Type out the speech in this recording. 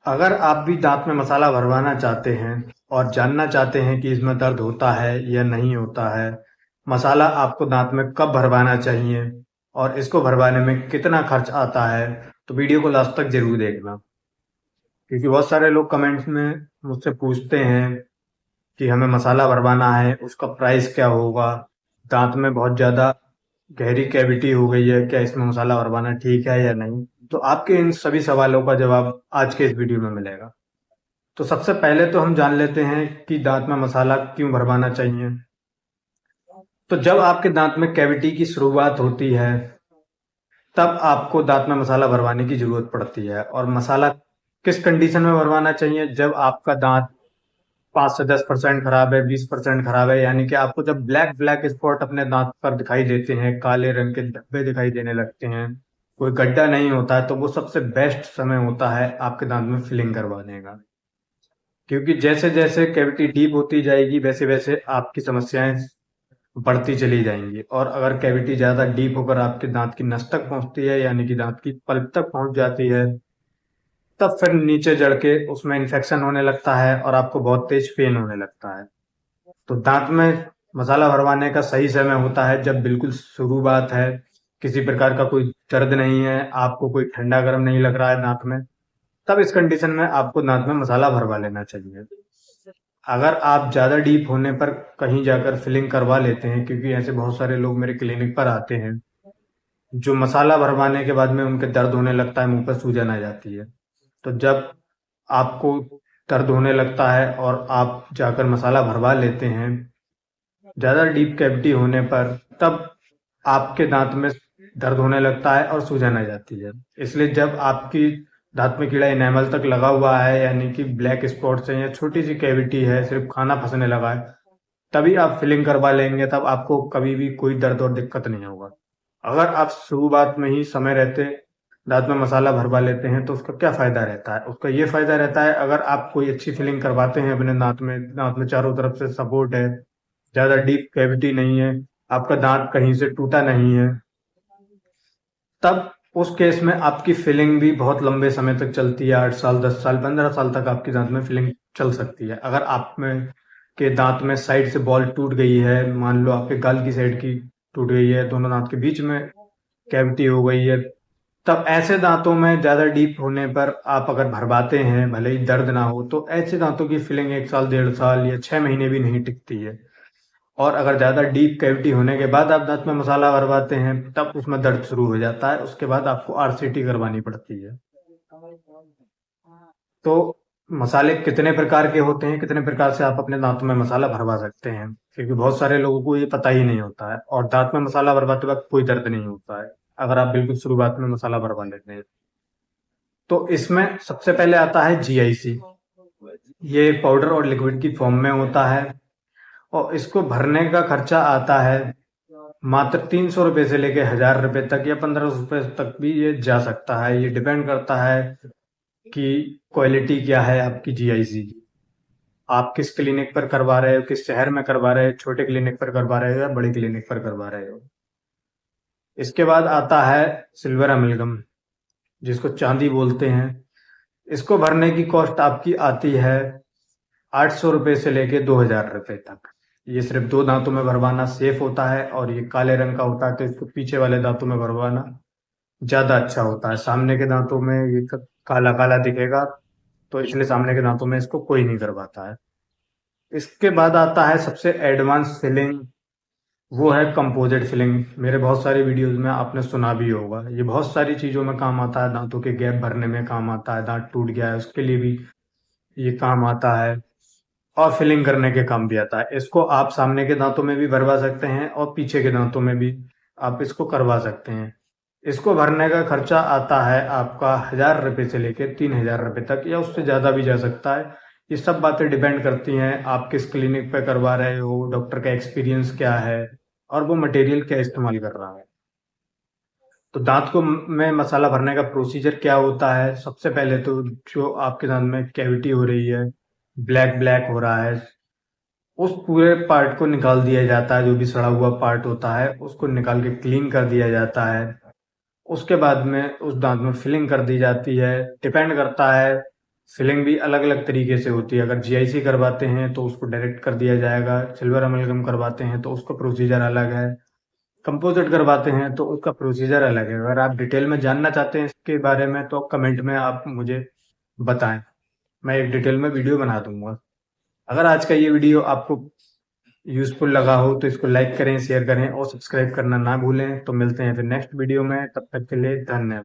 अगर आप भी दांत में मसाला भरवाना चाहते हैं और जानना चाहते हैं कि इसमें दर्द होता है या नहीं होता है, मसाला आपको दांत में कब भरवाना चाहिए और इसको भरवाने में कितना खर्च आता है, तो वीडियो को लास्ट तक जरूर देखना। क्योंकि बहुत सारे लोग कमेंट्स में मुझसे पूछते हैं कि हमें मसाला भरवाना है, उसका प्राइस क्या होगा, दांत में बहुत ज़्यादा गहरी कैविटी हो गई है, क्या इसमें मसाला भरवाना ठीक है या नहीं। तो आपके इन सभी सवालों का जवाब आज के इस वीडियो में मिलेगा। तो सबसे पहले तो हम जान लेते हैं कि दांत में मसाला क्यों भरवाना चाहिए। तो जब आपके दांत में कैविटी की शुरुआत होती है, तब आपको दांत में मसाला भरवाने की जरूरत पड़ती है। और मसाला किस कंडीशन में भरवाना चाहिए? जब आपका दांत 5 से 10% खराब है, 20% खराब है, यानी कि आपको जब ब्लैक ब्लैक स्पॉट अपने दांत पर दिखाई देते हैं, काले रंग के धब्बे दिखाई देने लगते हैं, कोई गड्ढा नहीं होता है, तो वो सबसे बेस्ट समय होता है आपके दांत में फिलिंग करवाने का। क्योंकि जैसे जैसे कैविटी डीप होती जाएगी, वैसे वैसे आपकी समस्याएं बढ़ती चली जाएंगी। और अगर कैविटी ज्यादा डीप होकर आपके दांत की नस तक पहुंचती है, यानी कि दांत की पल्प तक पहुंच जाती है, तब फिर नीचे जड़ के उसमें इन्फेक्शन होने लगता है और आपको बहुत तेज पेन होने लगता है। तो दांत में मसाला भरवाने का सही समय होता है जब बिल्कुल शुरुआत है, किसी प्रकार का कोई दर्द नहीं है, आपको कोई ठंडा गर्म नहीं लग रहा है दांत में, तब इस कंडीशन में आपको दांत में मसाला भरवा लेना चाहिए। अगर आप ज़्यादा डीप होने पर कहीं जाकर फिलिंग करवा लेते हैं, क्योंकि ऐसे बहुत सारे लोग मेरे क्लिनिक पर आते हैं जो मसाला भरवाने के बाद में उनके दर्द होने लगता है, मुंह पर सूजन आ जाती है। तो जब आपको दर्द होने लगता है और आप जाकर मसाला भरवा लेते हैं ज़्यादा डीप कैविटी होने पर, तब आपके दांत में दर्द होने लगता है और सूजन आ जाती है। इसलिए जब आपकी दांत में कीड़ा इनेमल तक लगा हुआ है, यानी कि ब्लैक स्पॉट्स हैं या छोटी सी कैविटी है, सिर्फ खाना फंसने लगा है, तभी आप फिलिंग करवा लेंगे। तब आपको कभी भी कोई दर्द और दिक्कत नहीं होगा। अगर आप शुरुआत में ही समय रहते दांत में मसाला भरवा लेते हैं, तो उसका क्या फायदा रहता है? उसका ये फायदा रहता है, अगर आप कोई अच्छी फिलिंग करवाते हैं अपने दांत में चारों तरफ से सपोर्ट है, ज्यादा डीप कैविटी नहीं है, आपका दांत कहीं से टूटा नहीं है, तब उस केस में आपकी फिलिंग भी बहुत लंबे समय तक चलती है। 8 साल, 10 साल, 15 साल तक आपके दांत में फिलिंग चल सकती है। अगर आप में के दांत में साइड से बॉल टूट गई है, मान लो आपके गाल की साइड की टूट गई है, दोनों दांत के बीच में कैविटी हो गई है, तब ऐसे दांतों में ज्यादा डीप होने पर आप अगर भरवाते हैं, भले ही दर्द ना हो, तो ऐसे दांतों की फिलिंग 1 साल, 1.5 साल या 6 महीने भी नहीं टिकती है। और अगर ज़्यादा डीप कैविटी होने के बाद आप दांत में मसाला भरवाते हैं, तब उसमें दर्द शुरू हो जाता है। उसके बाद आपको आरसीटी करवानी पड़ती है। तो मसाले कितने प्रकार के होते हैं, कितने प्रकार से आप अपने दांतों में मसाला भरवा सकते हैं, क्योंकि बहुत सारे लोगों को ये पता ही नहीं होता है। और दांत में मसाला भरवाते वक्त कोई दर्द नहीं होता है अगर आप बिल्कुल शुरुआत में मसाला भरवा लेते हैं। तो इसमें सबसे पहले आता है जीआईसी। ये पाउडर और लिक्विड की फॉर्म में होता है और इसको भरने का खर्चा आता है मात्र 300 रुपये से लेके 1000 रुपये तक या 1500 रुपये तक भी ये जा सकता है। ये डिपेंड करता है कि क्वालिटी क्या है आपकी जीआईसी की, आप किस क्लिनिक पर करवा रहे हो, किस शहर में करवा रहे हो, छोटे क्लिनिक पर करवा रहे हो या बड़े क्लिनिक पर करवा रहे हो। इसके बाद आता है सिल्वर अमेलगम, जिसको चांदी बोलते हैं। इसको भरने की कॉस्ट आपकी आती है 800 रुपये से लेके 2000 रुपये तक। ये सिर्फ दो दांतों में भरवाना सेफ होता है और ये काले रंग का होता है, तो इसको पीछे वाले दांतों में भरवाना ज्यादा अच्छा होता है। सामने के दांतों में ये काला काला दिखेगा, तो इसलिए सामने के दांतों में इसको कोई नहीं करवाता है। इसके बाद आता है सबसे एडवांस फिलिंग, वो है कंपोजिट फिलिंग। मेरे बहुत सारे वीडियोस में आपने सुना भी होगा। ये बहुत सारी चीजों में काम आता है, दांतों के गैप भरने में काम आता है, दांत टूट गया है उसके लिए भी ये काम आता है, और फिलिंग करने के काम भी आता है। इसको आप सामने के दांतों में भी भरवा सकते हैं और पीछे के दांतों में भी आप इसको करवा सकते हैं। इसको भरने का खर्चा आता है आपका 1000 रुपये से लेकर 3000 रुपये तक, या उससे ज़्यादा भी जा सकता है। ये सब बातें डिपेंड करती हैं आप किस क्लिनिक पे करवा रहे हो, डॉक्टर का एक्सपीरियंस क्या है और वो मटेरियल क्या इस्तेमाल कर रहा है। तो दांत को में मसाला भरने का प्रोसीजर क्या होता है? सबसे पहले तो जो आपके दांत में कैविटी हो रही है, ब्लैक ब्लैक हो रहा है, उस पूरे पार्ट को निकाल दिया जाता है। जो भी सड़ा हुआ पार्ट होता है उसको निकाल के क्लीन कर दिया जाता है। उसके बाद में उस दांत में फिलिंग कर दी जाती है। डिपेंड करता है फिलिंग भी अलग अलग तरीके से होती है। अगर जीआईसी करवाते हैं तो उसको डायरेक्ट कर दिया जाएगा, सिल्वर अमेलगम करवाते हैं तो उसका प्रोसीजर अलग है, कंपोजिट करवाते हैं तो उसका प्रोसीजर अलग है। अगर आप डिटेल में जानना चाहते हैं इसके बारे में तो कमेंट में आप मुझे बताएं, मैं एक डिटेल में वीडियो बना दूंगा। अगर आज का ये वीडियो आपको यूजफुल लगा हो तो इसको लाइक करें, शेयर करें और सब्सक्राइब करना ना भूलें। तो मिलते हैं फिर नेक्स्ट वीडियो में, तब तक के लिए धन्यवाद।